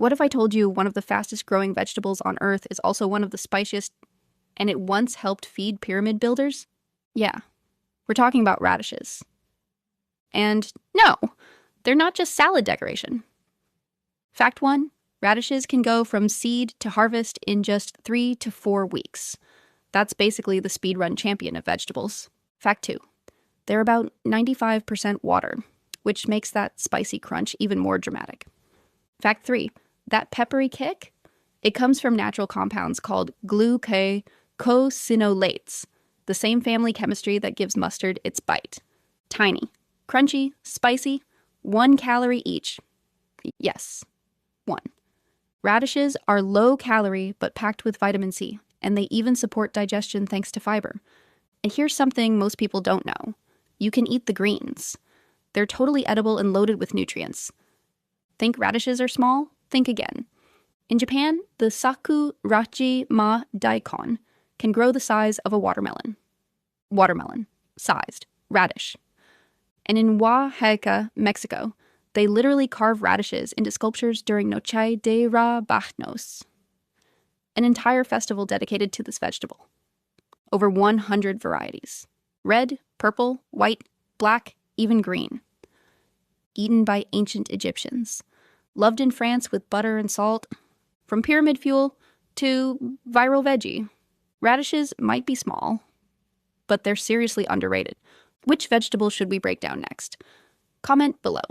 What if I told you one of the fastest growing vegetables on Earth is also one of the spiciest, and it once helped feed pyramid builders? Yeah, we're talking about radishes. And no, they're not just salad decoration. Fact 1, radishes can go from seed to harvest in just 3 to 4 weeks. That's basically the speedrun champion of vegetables. Fact 2, they're about 95% water, which makes that spicy crunch even more dramatic. Fact 3, that peppery kick? It comes from natural compounds called glucosinolates, the same family chemistry that gives mustard its bite. Tiny, crunchy, spicy, 1 calorie each. Yes, 1. Radishes are low calorie but packed with vitamin C, and they even support digestion thanks to fiber. And here's something most people don't know. You can eat the greens. They're totally edible and loaded with nutrients. Think radishes are small? Think again. In Japan, the Sakurajima Daikon can grow the size of a watermelon. Watermelon-sized radish. And in Oaxaca, Mexico, they literally carve radishes into sculptures during Noche de Rábanos, an entire festival dedicated to this vegetable. Over 100 varieties. Red, purple, white, black, even green. Eaten by ancient Egyptians. Loved in France with butter and salt. From pyramid fuel to viral veggie. Radishes might be small, but they're seriously underrated. Which vegetable should we break down next? Comment below.